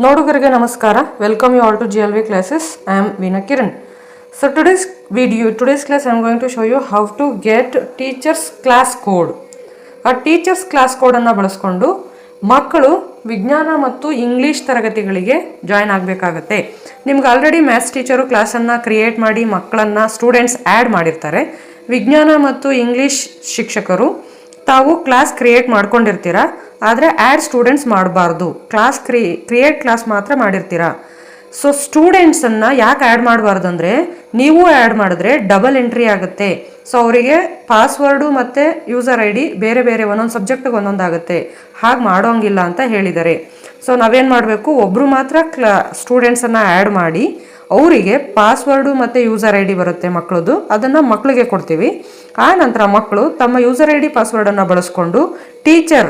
ನೋಡುಗರಿಗೆ ನಮಸ್ಕಾರ. Welcome you all to GLV classes. I am Veena Kiran. So today's class I am going to show you how to get teachers class code. ಆ teachers class ಕೋಡನ್ನು ಬಳಸ್ಕೊಂಡು ಮಕ್ಕಳು ವಿಜ್ಞಾನ ಮತ್ತು English ತರಗತಿಗಳಿಗೆ join ಆಗಬೇಕಾಗತ್ತೆ. ನಿಮ್ಗೆ already maths teacher ಕ್ಲಾಸನ್ನು create ಮಾಡಿ ಮಕ್ಕಳನ್ನು ಸ್ಟೂಡೆಂಟ್ಸ್ ಆ್ಯಡ್ ಮಾಡಿರ್ತಾರೆ. ವಿಜ್ಞಾನ ಮತ್ತು ಇಂಗ್ಲೀಷ್ ಶಿಕ್ಷಕರು ತಾವು ಕ್ಲಾಸ್ ಕ್ರಿಯೇಟ್ ಮಾಡ್ಕೊಂಡಿರ್ತೀರ, ಆದರೆ ಆ್ಯಡ್ ಸ್ಟೂಡೆಂಟ್ಸ್ ಮಾಡಬಾರ್ದು. ಕ್ರಿಯೇಟ್ ಕ್ಲಾಸ್ ಮಾತ್ರ ಮಾಡಿರ್ತೀರ. ಸೊ ಸ್ಟೂಡೆಂಟ್ಸನ್ನು ಯಾಕೆ ಆ್ಯಡ್ ಮಾಡಬಾರ್ದು ಅಂದರೆ, ನೀವು ಆ್ಯಡ್ ಮಾಡಿದ್ರೆ ಡಬಲ್ ಎಂಟ್ರಿ ಆಗುತ್ತೆ. ಸೊ ಅವರಿಗೆ ಪಾಸ್ವರ್ಡು ಮತ್ತು ಯೂಸರ್ ಐ ಡಿ ಬೇರೆ ಬೇರೆ ಒಂದೊಂದು ಸಬ್ಜೆಕ್ಟಿಗೆ ಒಂದೊಂದಾಗುತ್ತೆ. ಹಾಗೆ ಮಾಡೋಂಗಿಲ್ಲ ಅಂತ ಹೇಳಿದ್ದಾರೆ. ಸೊ ನಾವೇನು ಮಾಡಬೇಕು, ಒಬ್ಬರು ಮಾತ್ರ ಸ್ಟೂಡೆಂಟ್ಸನ್ನು ಆ್ಯಡ್ ಮಾಡಿ ಅವರಿಗೆ ಪಾಸ್ವರ್ಡು ಮತ್ತು ಯೂಸರ್ ಐ ಡಿ ಬರುತ್ತೆ ಮಕ್ಕಳದು, ಅದನ್ನು ಮಕ್ಕಳಿಗೆ ಕೊಡ್ತೀವಿ. ಆ ನಂತರ ಮಕ್ಕಳು ತಮ್ಮ ಯೂಸರ್ ಐ ಡಿ ಪಾಸ್ವರ್ಡನ್ನು ಬಳಸ್ಕೊಂಡು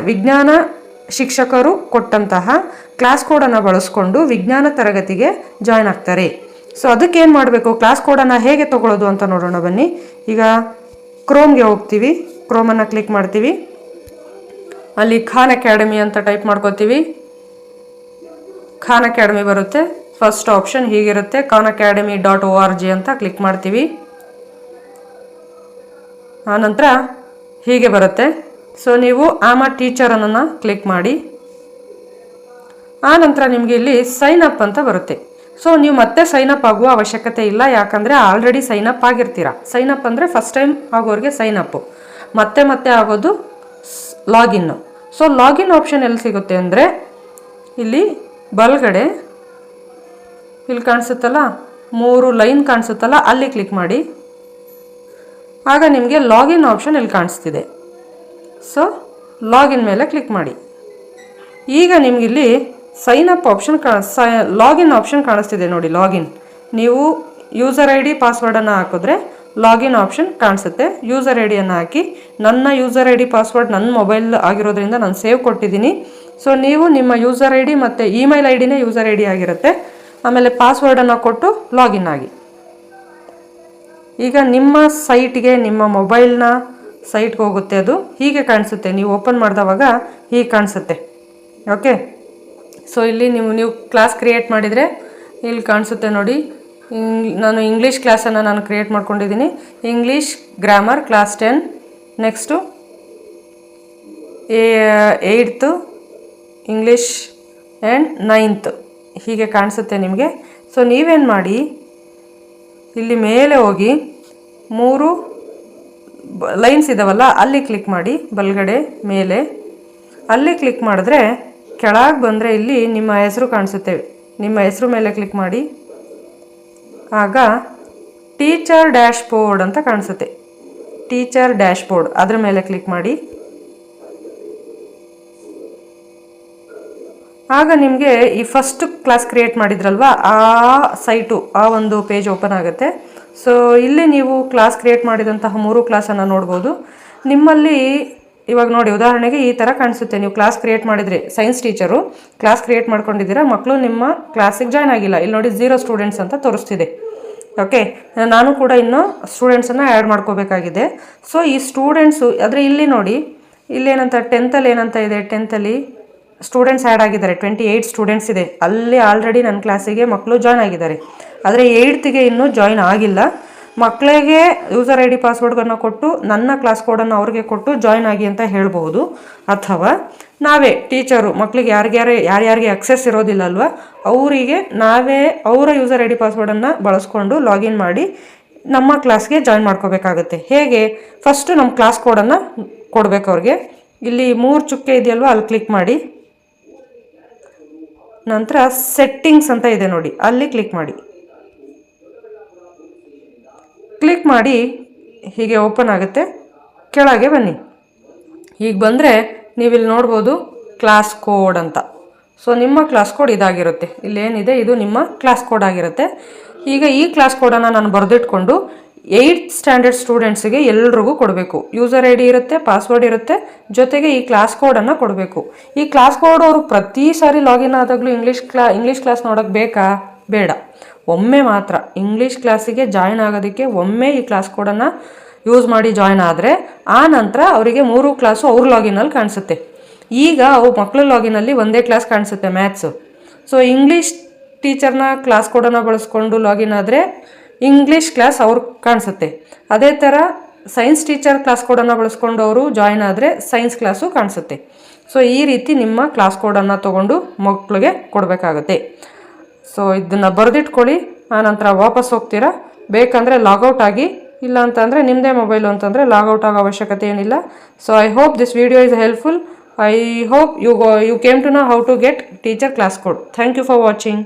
ವಿಜ್ಞಾನ ಶಿಕ್ಷಕರು ಕೊಟ್ಟಂತಹ ಕ್ಲಾಸ್ ಕೋಡನ್ನು ಬಳಸ್ಕೊಂಡು ವಿಜ್ಞಾನ ತರಗತಿಗೆ ಜಾಯ್ನ್ ಆಗ್ತಾರೆ. ಸೊ ಅದಕ್ಕೇನು ಮಾಡಬೇಕು, ಕ್ಲಾಸ್ ಕೋಡನ್ನು ಹೇಗೆ ತೊಗೊಳ್ಳೋದು ಅಂತ ನೋಡೋಣ ಬನ್ನಿ. ಈಗ ಕ್ರೋಮ್ಗೆ ಹೋಗ್ತೀವಿ, ಕ್ರೋಮನ್ನು ಕ್ಲಿಕ್ ಮಾಡ್ತೀವಿ. ಅಲ್ಲಿ ಖಾನ್ ಅಕಾಡೆಮಿ ಅಂತ ಟೈಪ್ ಮಾಡ್ಕೋತೀವಿ. ಖಾನ್ ಅಕಾಡೆಮಿ ಬರುತ್ತೆ. ಫಸ್ಟ್ ಆಪ್ಷನ್ ಹೀಗಿರುತ್ತೆ, khanacademy.org ಅಂತ ಕ್ಲಿಕ್ ಮಾಡ್ತೀವಿ. ಆನಂತರ ಹೀಗೆ ಬರುತ್ತೆ. ಸೊ ನೀವು ಆಮ್ ಅ ಟೀಚರ್ ಅನ್ನೋನ್ನ ಕ್ಲಿಕ್ ಮಾಡಿ. ಆನಂತರ ನಿಮಗೆ ಇಲ್ಲಿ ಸೈನ್ ಅಪ್ ಅಂತ ಬರುತ್ತೆ. ಸೊ ನೀವು ಮತ್ತೆ ಸೈನ್ ಅಪ್ ಆಗುವ ಅವಶ್ಯಕತೆ ಇಲ್ಲ, ಯಾಕಂದರೆ ಆಲ್ರೆಡಿ ಸೈನ್ ಅಪ್ ಆಗಿರ್ತೀರ. ಸೈನ್ ಅಪ್ ಅಂದರೆ ಫಸ್ಟ್ ಟೈಮ್ ಆಗೋರಿಗೆ ಸೈನ್ ಅಪ್ಪು, ಮತ್ತೆ ಆಗೋದು ಲಾಗಿನ್ನು. ಸೊ ಲಾಗಿನ್ ಆಪ್ಷನ್ ಎಲ್ಲಿ ಸಿಗುತ್ತೆ ಅಂದರೆ, ಇಲ್ಲಿ ಬಲಗಡೆ ಇಲ್ಲಿ ಕಾಣಿಸುತ್ತಲ್ಲ 3 ಲೈನ್ ಕಾಣಿಸುತ್ತಲ್ಲ, ಅಲ್ಲಿ ಕ್ಲಿಕ್ ಮಾಡಿ. ಆಗ ನಿಮಗೆ ಲಾಗಿನ್ ಆಪ್ಷನ್ ಇಲ್ಲಿ ಕಾಣಿಸ್ತಿದೆ. ಸೊ ಲಾಗಿನ್ ಮೇಲೆ ಕ್ಲಿಕ್ ಮಾಡಿ. ಈಗ ನಿಮಗಿಲ್ಲಿ sign up option login option ಕಾಣಿಸ್ತಿದೆ ನೋಡಿ. ಲಾಗಿನ್ ನೀವು ಯೂಸರ್ ಐ ಡಿ ಪಾಸ್ವರ್ಡನ್ನು ಹಾಕಿದ್ರೆ ಲಾಗಿನ್ ಆಪ್ಷನ್ ಕಾಣಿಸುತ್ತೆ. ಯೂಸರ್ ಐ ಡಿಯನ್ನು ಹಾಕಿ, ನನ್ನ ಯೂಸರ್ ಐ ಡಿ ಪಾಸ್ವರ್ಡ್ ನನ್ನ ಮೊಬೈಲ್ ಆಗಿರೋದ್ರಿಂದ ನಾನು ಸೇವ್ ಕೊಟ್ಟಿದ್ದೀನಿ. ಸೊ ನೀವು ನಿಮ್ಮ ಯೂಸರ್ ಐ ಡಿ ಮತ್ತು ಇಮೇಲ್ ಐ ಡಿನೇ ಯೂಸರ್ ಐ ಡಿ ಆಗಿರುತ್ತೆ. ಆಮೇಲೆ ಪಾಸ್ವರ್ಡನ್ನು ಕೊಟ್ಟು ಲಾಗಿನ್ ಆಗಿ. ಈಗ ನಿಮ್ಮ ಸೈಟ್ಗೆ, ನಿಮ್ಮ ಮೊಬೈಲ್ನ ಸೈಟ್ಗೆ ಹೋಗುತ್ತೆ. ಅದು ಹೀಗೆ ಕಾಣಿಸುತ್ತೆ. ನೀವು ಓಪನ್ ಮಾಡಿದವಾಗ ಹೀಗೆ ಕಾಣಿಸುತ್ತೆ. ಓಕೆ. ಸೊ ಇಲ್ಲಿ ನೀವು ಕ್ಲಾಸ್ ಕ್ರಿಯೇಟ್ ಮಾಡಿದರೆ ಇಲ್ಲಿ ಕಾಣಿಸುತ್ತೆ ನೋಡಿ. ನಾನು ಇಂಗ್ಲೀಷ್ ಕ್ಲಾಸನ್ನು ನಾನು ಕ್ರಿಯೇಟ್ ಮಾಡ್ಕೊಂಡಿದ್ದೀನಿ. English grammar class 10, next 8th English and 9th ಹೀಗೆ ಕಾಣಿಸುತ್ತೆ ನಿಮಗೆ. ಸೊ ನೀವೇನು ಮಾಡಿ, ಇಲ್ಲಿ ಮೇಲೆ ಹೋಗಿ 3 ಲೈನ್ಸ್ ಇದ್ದಾವಲ್ಲ, ಅಲ್ಲಿ ಕ್ಲಿಕ್ ಮಾಡಿ. ಬಲಗಡೆ ಮೇಲೆ ಅಲ್ಲಿ ಕ್ಲಿಕ್ ಮಾಡಿದ್ರೆ ಕೆಳಗೆ ಬಂದರೆ ಇಲ್ಲಿ ನಿಮ್ಮ ಹೆಸರು ಕಾಣಿಸುತ್ತೆ. ನಿಮ್ಮ ಹೆಸರು ಮೇಲೆ ಕ್ಲಿಕ್ ಮಾಡಿ. ಆಗ ಟೀಚರ್ ಡ್ಯಾಶ್ ಬೋರ್ಡ್ ಅಂತ ಕಾಣಿಸುತ್ತೆ. ಟೀಚರ್ ಡ್ಯಾಶ್ ಬೋರ್ಡ್ ಅದ್ರ ಮೇಲೆ ಕ್ಲಿಕ್ ಮಾಡಿ. ಆಗ ನಿಮಗೆ ಈ ಫಸ್ಟ್ ಕ್ಲಾಸ್ ಕ್ರಿಯೇಟ್ ಮಾಡಿದ್ರಲ್ವ, ಆ ಸೈಟು, ಆ ಒಂದು ಪೇಜ್ ಓಪನ್ ಆಗುತ್ತೆ. ಸೊ ಇಲ್ಲಿ ನೀವು ಕ್ಲಾಸ್ ಕ್ರಿಯೇಟ್ ಮಾಡಿದಂತಹ 3 ಕ್ಲಾಸನ್ನು ನೋಡ್ಬೋದು. ನಿಮ್ಮಲ್ಲಿ ಇವಾಗ ನೋಡಿ, ಉದಾಹರಣೆಗೆ ಈ ಥರ ಕಾಣಿಸುತ್ತೆ. ನೀವು ಕ್ಲಾಸ್ ಕ್ರಿಯೇಟ್ ಮಾಡಿದರೆ, ಸೈನ್ಸ್ ಟೀಚರು ಕ್ಲಾಸ್ ಕ್ರಿಯೇಟ್ ಮಾಡ್ಕೊಂಡಿದ್ದೀರಾ, ಮಕ್ಕಳು ನಿಮ್ಮ ಕ್ಲಾಸಿಗೆ ಜಾಯ್ನ್ ಆಗಿಲ್ಲ. ಇಲ್ಲಿ ನೋಡಿ 0 ಸ್ಟೂಡೆಂಟ್ಸ್ ಅಂತ ತೋರಿಸ್ತಿದೆ. ಓಕೆ, ನಾನು ಕೂಡ ಇನ್ನೂ ಸ್ಟೂಡೆಂಟ್ಸನ್ನು ಆ್ಯಡ್ ಮಾಡ್ಕೋಬೇಕಾಗಿದೆ. ಸೊ ಈ ಸ್ಟೂಡೆಂಟ್ಸು ಆದರೆ ಇಲ್ಲಿ ನೋಡಿ, ಇಲ್ಲೇನಂತ 10th ಏನಂತ ಇದೆ, 10th ಸ್ಟೂಡೆಂಟ್ಸ್ ಆ್ಯಡ್ ಆಗಿದ್ದಾರೆ. 28 ಸ್ಟೂಡೆಂಟ್ಸ್ ಇದೆ. ಅಲ್ಲಿ ಆಲ್ರೆಡಿ ನನ್ನ ಕ್ಲಾಸಿಗೆ ಮಕ್ಕಳು ಜಾಯ್ನ್ ಆಗಿದ್ದಾರೆ. ಆದರೆ 8th ಇನ್ನೂ ಜಾಯ್ನ್ ಆಗಿಲ್ಲ. ಮಕ್ಕಳಿಗೆ ಯೂಸರ್ ಐ ಡಿ ಪಾಸ್ವರ್ಡ್ಗಳನ್ನು ಕೊಟ್ಟು ನನ್ನ ಕ್ಲಾಸ್ ಕೋಡನ್ನು ಅವ್ರಿಗೆ ಕೊಟ್ಟು ಜಾಯ್ನ್ ಆಗಿ ಅಂತ ಹೇಳ್ಬೋದು. ಅಥವಾ ನಾವೇ ಟೀಚರು ಮಕ್ಕಳಿಗೆ ಯಾರ್ಯಾರಿಗೆ ಅಕ್ಸೆಸ್ ಇರೋದಿಲ್ಲ ಅಲ್ವಾ, ಅವರಿಗೆ ನಾವೇ ಅವರ ಯೂಸರ್ ಐ ಡಿ ಪಾಸ್ವರ್ಡನ್ನು ಬಳಸ್ಕೊಂಡು ಲಾಗಿನ್ ಮಾಡಿ ನಮ್ಮ ಕ್ಲಾಸ್ಗೆ ಜಾಯ್ನ್ ಮಾಡ್ಕೋಬೇಕಾಗುತ್ತೆ. ಹೇಗೆ, ಫಸ್ಟು ನಮ್ಮ ಕ್ಲಾಸ್ ಕೋಡನ್ನು ಕೊಡಬೇಕು ಅವ್ರಿಗೆ. ಇಲ್ಲಿ 3 ಚುಕ್ಕೆ ಇದೆಯಲ್ವ, ಅಲ್ಲಿ ಕ್ಲಿಕ್ ಮಾಡಿ. ನಂತರ ಸೆಟ್ಟಿಂಗ್ಸ್ ಅಂತ ಇದೆ ನೋಡಿ, ಅಲ್ಲಿ ಕ್ಲಿಕ್ ಮಾಡಿ. ಕ್ಲಿಕ್ ಮಾಡಿ ಹೀಗೆ ಓಪನ್ ಆಗುತ್ತೆ. ಕೆಳಗೆ ಬನ್ನಿ. ಹೀಗೆ ಬಂದರೆ ನೀವಿಲ್ಲಿ ನೋಡ್ಬೋದು ಕ್ಲಾಸ್ ಕೋಡ್ ಅಂತ. ಸೊ ನಿಮ್ಮ ಕ್ಲಾಸ್ ಕೋಡ್ ಇದಾಗಿರುತ್ತೆ. ಇಲ್ಲೇನಿದೆ ಇದು ನಿಮ್ಮ ಕ್ಲಾಸ್ ಕೋಡ್ ಆಗಿರುತ್ತೆ. ಈಗ ಈ ಕ್ಲಾಸ್ ಕೋಡನ್ನು ನಾನು ಬರೆದಿಟ್ಕೊಂಡು 8th ಸ್ಟ್ಯಾಂಡರ್ಡ್ ಸ್ಟೂಡೆಂಟ್ಸಿಗೆ ಎಲ್ರಿಗೂ ಕೊಡಬೇಕು. ಯೂಸರ್ ಐ ಡಿ ಇರುತ್ತೆ, ಪಾಸ್ವರ್ಡ್ ಇರುತ್ತೆ, ಜೊತೆಗೆ ಈ ಕ್ಲಾಸ್ ಕೋಡನ್ನು ಕೊಡಬೇಕು. ಈ ಕ್ಲಾಸ್ ಕೋಡ್ ಅವರು ಪ್ರತಿ ಸಾರಿ ಲಾಗಿನ್ ಆದಾಗಲೂ ಇಂಗ್ಲೀಷ್ ಕ್ಲಾಸ್ ನೋಡೋಕ್ಕೆ ಬೇಕಾ? ಬೇಡ. ಒಮ್ಮೆ ಮಾತ್ರ ಇಂಗ್ಲೀಷ್ ಕ್ಲಾಸಿಗೆ ಜಾಯ್ನ್ ಆಗೋದಕ್ಕೆ ಒಮ್ಮೆ ಈ ಕ್ಲಾಸ್ ಕೋಡನ್ನು ಯೂಸ್ ಮಾಡಿ ಜಾಯ್ನ್ ಆದರೆ, ಆ ನಂತರ ಅವರಿಗೆ 3 ಕ್ಲಾಸು ಅವ್ರ ಲಾಗಿನಲ್ಲಿ ಕಾಣಿಸುತ್ತೆ. ಈಗ ಅವು ಮಕ್ಕಳ ಲಾಗಿನಲ್ಲಿ ಒಂದೇ ಕ್ಲಾಸ್ ಕಾಣಿಸುತ್ತೆ ಮ್ಯಾಥ್ಸು. ಸೊ ಇಂಗ್ಲೀಷ್ ಟೀಚರ್ನ ಕ್ಲಾಸ್ ಕೋಡನ್ನು ಬಳಸ್ಕೊಂಡು ಲಾಗಿನ್ ಆದರೆ ಇಂಗ್ಲೀಷ್ ಕ್ಲಾಸ್ ಅವ್ರಿಗೆ ಕಾಣಿಸುತ್ತೆ. ಅದೇ ಥರ ಸೈನ್ಸ್ ಟೀಚರ್ ಕ್ಲಾಸ್ ಕೋಡನ್ನು ಬಳಸ್ಕೊಂಡು ಅವರು ಜಾಯಿನ್ ಆದರೆ ಸೈನ್ಸ್ ಕ್ಲಾಸು ಕಾಣಿಸುತ್ತೆ. ಸೊ ಈ ರೀತಿ ನಿಮ್ಮ ಕ್ಲಾಸ್ ಕೋಡನ್ನು ತೊಗೊಂಡು ಮಕ್ಕಳಿಗೆ ಕೊಡಬೇಕಾಗುತ್ತೆ. ಸೊ ಇದನ್ನು ಬರೆದಿಟ್ಕೊಳ್ಳಿ, ಆನಂತರ ವಾಪಸ್ ಹೋಗ್ತೀರಾ. ಬೇಕಂದರೆ ಲಾಗೌಟ್ ಆಗಿ, ಇಲ್ಲ ಅಂತಂದರೆ ನಿಮ್ಮದೇ ಮೊಬೈಲು ಅಂತಂದರೆ ಲಾಗೌಟ್ ಆಗೋ ಅವಶ್ಯಕತೆ ಏನಿಲ್ಲ. So I hope this video is helpful. I hope you came to know how to get teacher class code. Thank you for watching.